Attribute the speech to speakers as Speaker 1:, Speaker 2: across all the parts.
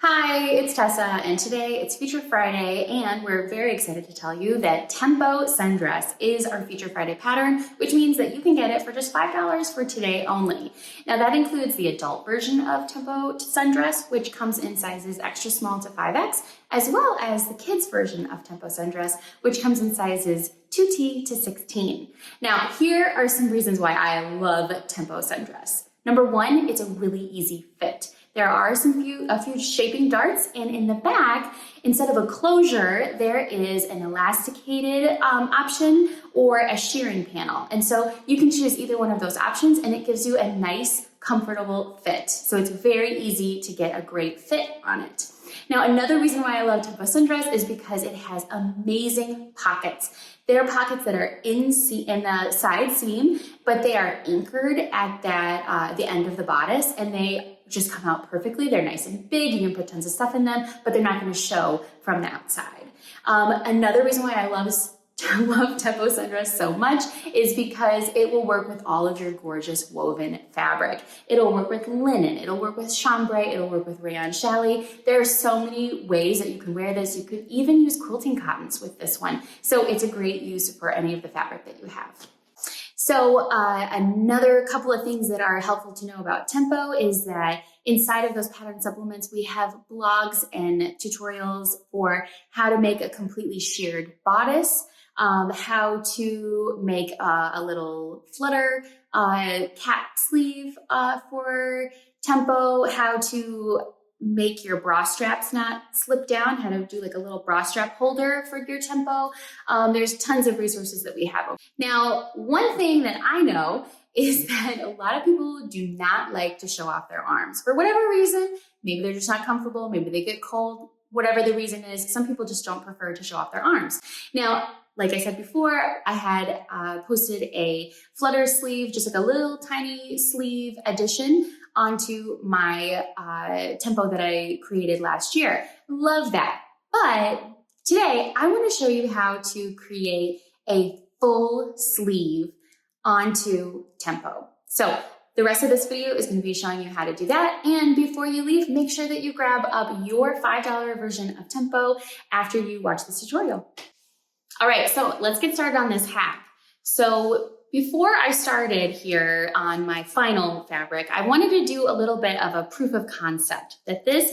Speaker 1: Hi, it's Tessa, and today it's Feature Friday, and we're very excited to tell you that Tempo Sundress is our Feature Friday pattern, which means that you can get it for just $5 for today only. Now that includes the adult version of Tempo Sundress, which comes in sizes extra small to 5X, as well as the kids version of Tempo Sundress, which comes in sizes 2T to 16. Now here are some reasons why I love Tempo Sundress. Number one, it's a really easy fit. There are a few shaping darts, and in the back, instead of a closure, there is an elasticated option or a shearing panel. And so you can choose either one of those options, and it gives you a nice, comfortable fit. So it's very easy to get a great fit on it. Now, another reason why I love Tempo Sundress is because it has amazing pockets. There are pockets that are in the side seam, but they are anchored at the end of the bodice, and they just come out perfectly. They're nice and big. You can put tons of stuff in them, but they're not going to show from the outside. Another reason why I love Tempo Sundress so much is because it will work with all of your gorgeous woven fabric. It'll work with linen, it'll work with chambray, it'll work with rayon challis. There are so many ways that you can wear this. You could even use quilting cottons with this one. So it's a great use for any of the fabric that you have. So another couple of things that are helpful to know about Tempo is that inside of those pattern supplements, we have blogs and tutorials for how to make a completely sheared bodice, how to make a little flutter cap sleeve for Tempo, how to make your bra straps not slip down, how to do like a little bra strap holder for your Tempo. There's tons of resources that we have. Now, one thing that I know is that a lot of people do not like to show off their arms for whatever reason. Maybe they're just not comfortable, maybe they get cold, whatever the reason is. Some people just don't prefer to show off their arms. Now, like I said before, I had posted a Flutter sleeve, just like a little tiny sleeve addition onto my Tempo that I created last year. Love that. But today I want to show you how to create a full sleeve onto Tempo. So the rest of this video is going to be showing you how to do that. And before you leave, make sure that you grab up your $5 version of Tempo after you watch this tutorial. All right, so let's get started on this hack. So before I started here on my final fabric, I wanted to do a little bit of a proof of concept that this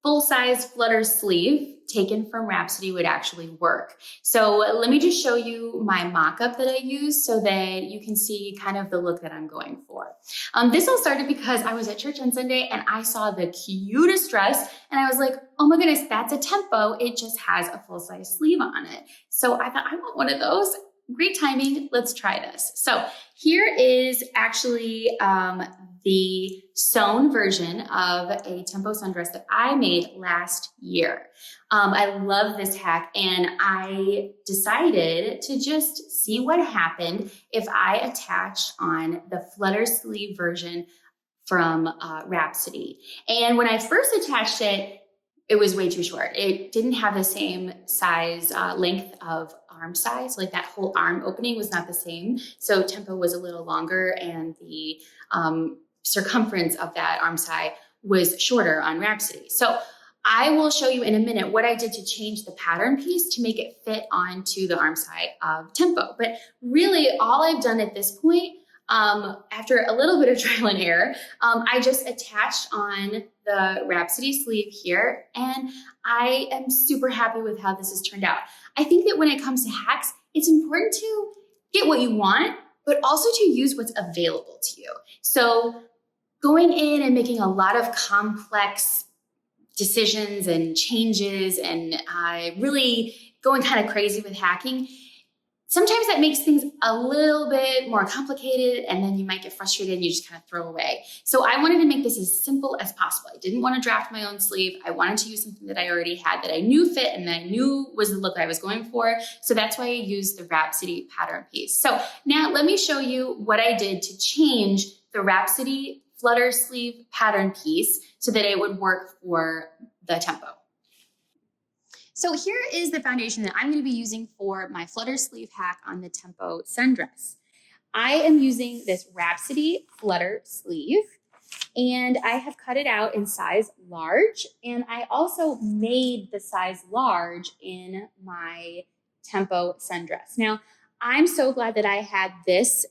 Speaker 1: full-size Flutter sleeve taken from Rhapsody would actually work. So let me just show you my mock-up that I used so that you can see kind of the look that I'm going for. This all started because I was at church on Sunday and I saw the cutest dress and I was like, oh my goodness, that's a Tempo. It just has a full-size sleeve on it. So I thought, I want one of those. Great timing. Let's try this. So here is actually the sewn version of a Tempo Sundress that I made last year. I love this hack, and I decided to just see what happened if I attached on the Flutter sleeve version from Rhapsody. And when I first attached it, it was way too short. It didn't have the same size, length of arm size. Like that whole arm opening was not the same. So Tempo was a little longer and the circumference of that arm side was shorter on Rhapsody. So I will show you in a minute what I did to change the pattern piece to make it fit onto the arm side of Tempo. But really all I've done at this point, after a little bit of trial and error, I just attached on the Rhapsody sleeve here, and I am super happy with how this has turned out. I think that when it comes to hacks, it's important to get what you want, but also to use what's available to you. So going in and making a lot of complex decisions and changes and really going kind of crazy with hacking, sometimes that makes things a little bit more complicated, and then you might get frustrated and you just kind of throw away. So I wanted to make this as simple as possible. I didn't want to draft my own sleeve. I wanted to use something that I already had, that I knew fit and that I knew was the look I was going for. So that's why I used the Rhapsody pattern piece. So now let me show you what I did to change the Rhapsody Flutter sleeve pattern piece so that it would work for the Tempo. So here is the foundation that I'm going to be using for my Flutter sleeve hack on the Tempo Sundress. I am using this Rhapsody Flutter sleeve, and I have cut it out in size large, and I also made the size large in my Tempo Sundress. Now, I'm so glad that I had this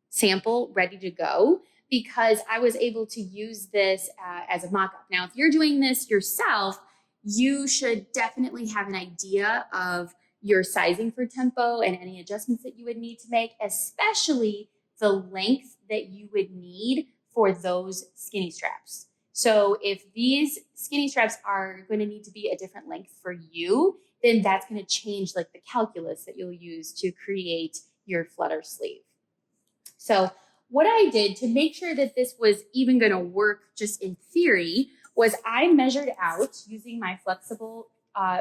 Speaker 1: sample ready to go because I was able to use this as a mock-up. Now, if you're doing this yourself, you should definitely have an idea of your sizing for Tempo and any adjustments that you would need to make, especially the length that you would need for those skinny straps. So if these skinny straps are going to need to be a different length for you, then that's going to change like the calculus that you'll use to create your Flutter sleeve. So what I did to make sure that this was even going to work just in theory was I measured out using my flexible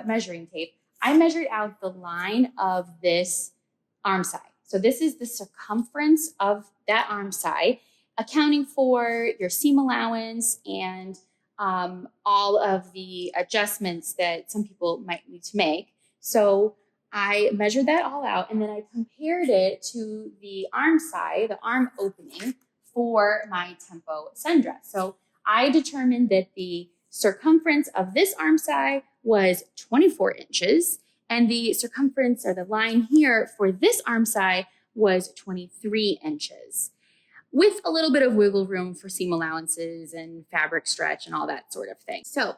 Speaker 1: measuring tape. I measured out the line of this arm side. So this is the circumference of that arm side, accounting for your seam allowance and all of the adjustments that some people might need to make. So I measured that all out, and then I compared it to the arm side, the arm opening for my Tempo Sundress. So I determined that the circumference of this arm side was 24 inches, and the circumference or the line here for this arm side was 23 inches, with a little bit of wiggle room for seam allowances and fabric stretch and all that sort of thing. So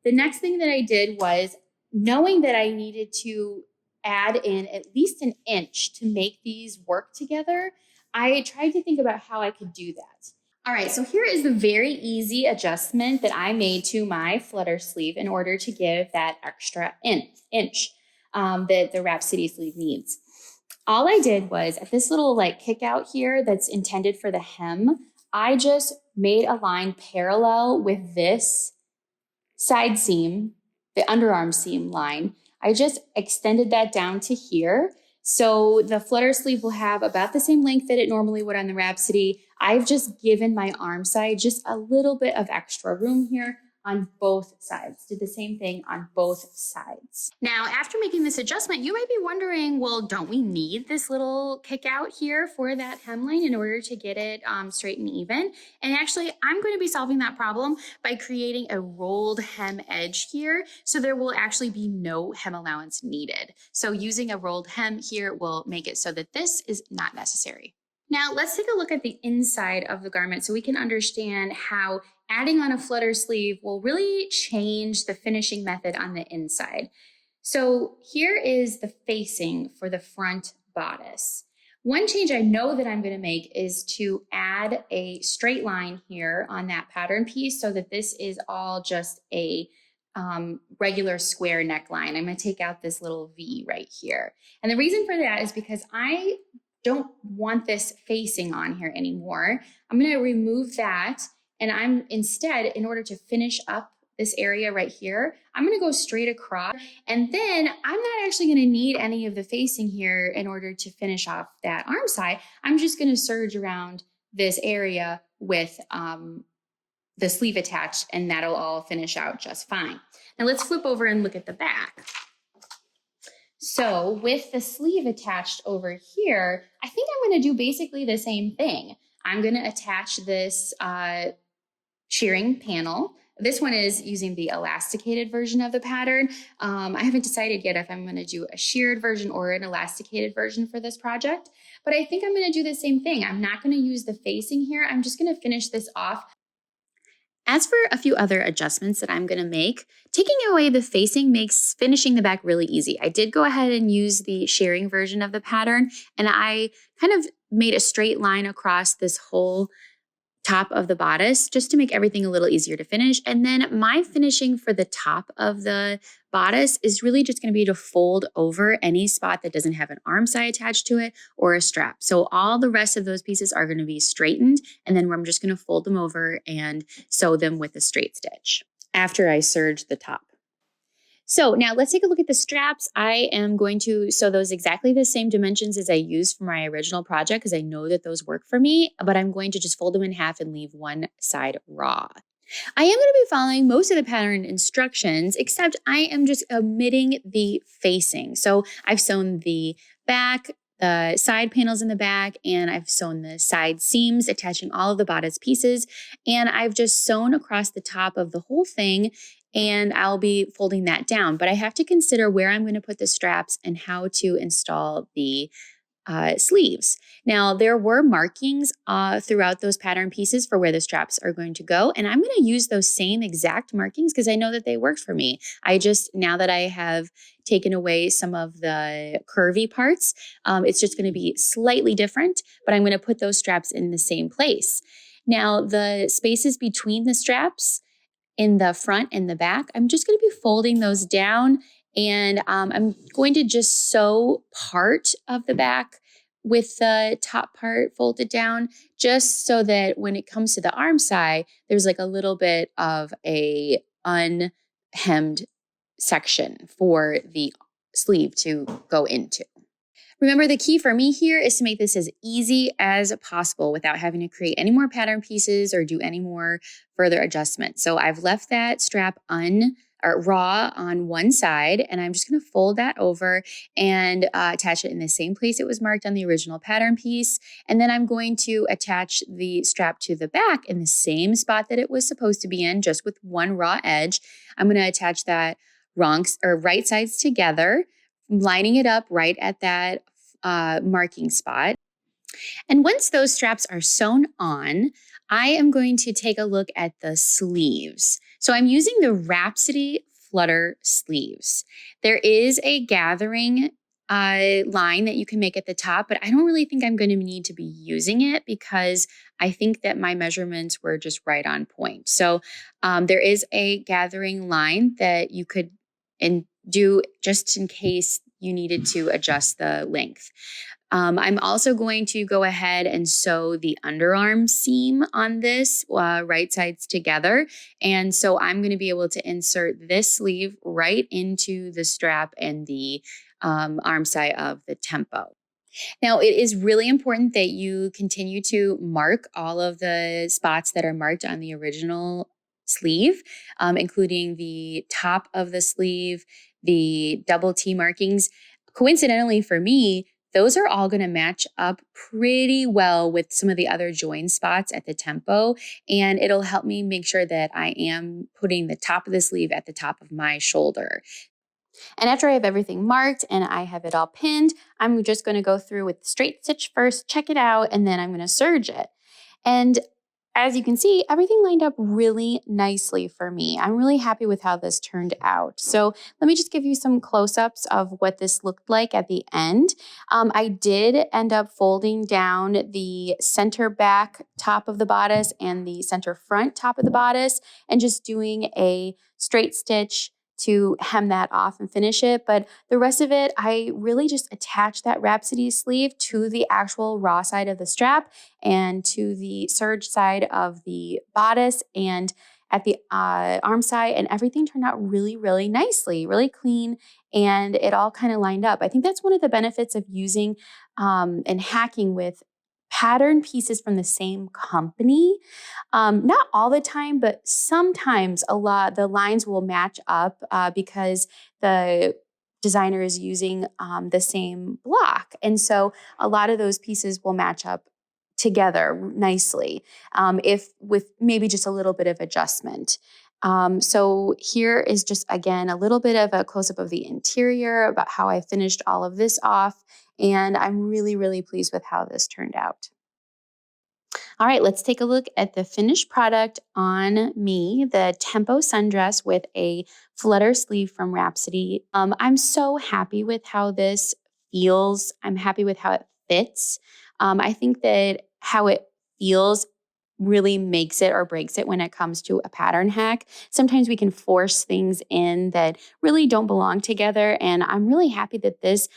Speaker 1: the next thing that I did was, knowing that I needed to add in at least an inch to make these work together, I tried to think about how I could do that. All right, so here is the very easy adjustment that I made to my Flutter sleeve in order to give that extra inch that the Rhapsody sleeve needs. All I did was, at this little like kick out here that's intended for the hem, I just made a line parallel with this side seam, the underarm seam line. I just extended that down to here. So the Flutter sleeve will have about the same length that it normally would on the Rhapsody. I've just given my arm side just a little bit of extra room here on both sides. Did the same thing on both sides. Now, after making this adjustment, you might be wondering, well, don't we need this little kick out here for that hemline in order to get it straight and even? And actually, I'm going to be solving that problem by creating a rolled hem edge here, so there will actually be no hem allowance needed. So using a rolled hem here will make it so that this is not necessary. Now, let's take a look at the inside of the garment so we can understand how adding on a Flutter sleeve will really change the finishing method on the inside. So here is the facing for the front bodice. One change I know that I'm going to make is to add a straight line here on that pattern piece so that this is all just a regular square neckline. I'm going to take out this little V right here. And the reason for that is because I don't want this facing on here anymore. I'm going to remove that, and I'm instead, in order to finish up this area right here, I'm going to go straight across, and then I'm not actually going to need any of the facing here in order to finish off that arm side. I'm just going to serge around this area with the sleeve attached, and that'll all finish out just fine. Now let's flip over and look at the back. So with the sleeve attached over here, I think I'm going to do basically the same thing. I'm going to attach this shirring panel. This one is using the elasticated version of the pattern. I haven't decided yet if I'm going to do a shirred version or an elasticated version for this project, but I think I'm going to do the same thing. I'm not going to use the facing here. I'm just going to finish this off. As for a few other adjustments that I'm going to make, taking away the facing makes finishing the back really easy. I did go ahead and use the shirring version of the pattern, and I kind of made a straight line across this whole top of the bodice just to make everything a little easier to finish. And then my finishing for the top of the bodice is really just going to be to fold over any spot that doesn't have an arm side attached to it or a strap. So all the rest of those pieces are going to be straightened, and then I'm just going to fold them over and sew them with a straight stitch after I serge the top. So now let's take a look at the straps. I am going to sew those exactly the same dimensions as I used for my original project because I know that those work for me, but I'm going to just fold them in half and leave one side raw. I am going to be following most of the pattern instructions, except I am just omitting the facing. So I've sewn the back the side panels in the back, and I've sewn the side seams, attaching all of the bodice pieces. And I've just sewn across the top of the whole thing, and I'll be folding that down. But I have to consider where I'm going to put the straps and how to install the sleeves. Now, there were markings throughout those pattern pieces for where the straps are going to go, and I'm going to use those same exact markings because I know that they worked for me. Now that I have taken away some of the curvy parts, it's just going to be slightly different, but I'm going to put those straps in the same place. Now, the spaces between the straps in the front and the back, I'm just going to be folding those down, and I'm going to just sew part of the back with the top part folded down, just so that when it comes to the arm side, there's like a little bit of a unhemmed section for the sleeve to go into. Remember, the key for me here is to make this as easy as possible without having to create any more pattern pieces or do any more further adjustments. So I've left that strap raw on one side, and I'm just going to fold that over and attach it in the same place it was marked on the original pattern piece. And then I'm going to attach the strap to the back in the same spot that it was supposed to be in, just with one raw edge. I'm going to attach that right sides together, lining it up right at that marking spot. And once those straps are sewn on, I am going to take a look at the sleeves. So I'm using the Rhapsody Flutter sleeves. There is a gathering line that you can make at the top, but I don't really think I'm going to need to be using it because I think that my measurements were just right on point. So there is a gathering line that you could do just in case you needed to adjust the length. I'm also going to go ahead and sew the underarm seam on this right sides together. And so I'm going to be able to insert this sleeve right into the strap and the arm side of the Tempo. Now, it is really important that you continue to mark all of the spots that are marked on the original sleeve, including the top of the sleeve, the double T markings. Coincidentally for me, those are all going to match up pretty well with some of the other join spots at the Tempo, and it'll help me make sure that I am putting the top of the sleeve at the top of my shoulder. And after I have everything marked and I have it all pinned, I'm just going to go through with the straight stitch first, check it out, and then I'm going to serge it. And as you can see, everything lined up really nicely for me. I'm really happy with how this turned out. So let me just give you some close-ups of what this looked like at the end. I did end up folding down the center back top of the bodice and the center front top of the bodice and just doing a straight stitch to hem that off and finish it. But the rest of it, I really just attached that Rhapsody sleeve to the actual raw side of the strap and to the serge side of the bodice and at the arm side, and everything turned out really, really nicely, really clean, and it all kind of lined up. I think that's one of the benefits of using and hacking with pattern pieces from the same company. Not all the time, but sometimes the lines will match up because the designer is using the same block. And so a lot of those pieces will match up together nicely, if with maybe just a little bit of adjustment. So here is just, again, a little bit of a close-up of the interior about how I finished all of this off. And I'm really, really pleased with how this turned out. All right, let's take a look at the finished product on me, the Tempo Sundress with a Flutter sleeve from Rhapsody. I'm so happy with how this feels. I'm happy with how it fits. I think that how it feels really makes it or breaks it when it comes to a pattern hack. Sometimes we can force things in that really don't belong together, and I'm really happy that this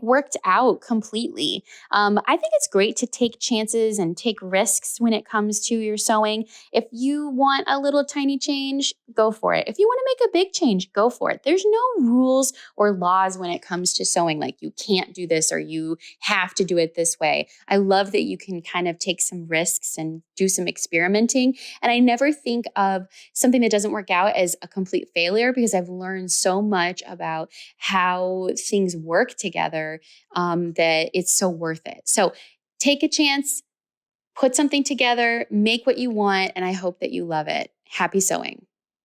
Speaker 1: worked out completely. I think it's great to take chances and take risks when it comes to your sewing. If you want a little tiny change, go for it. If you want to make a big change, go for it. There's no rules or laws when it comes to sewing, like you can't do this or you have to do it this way. I love that you can kind of take some risks and do some experimenting. And I never think of something that doesn't work out as a complete failure, because I've learned so much about how things work together, that it's so worth it. So take a chance, put something together, make what you want, and I hope that you love it. Happy sewing.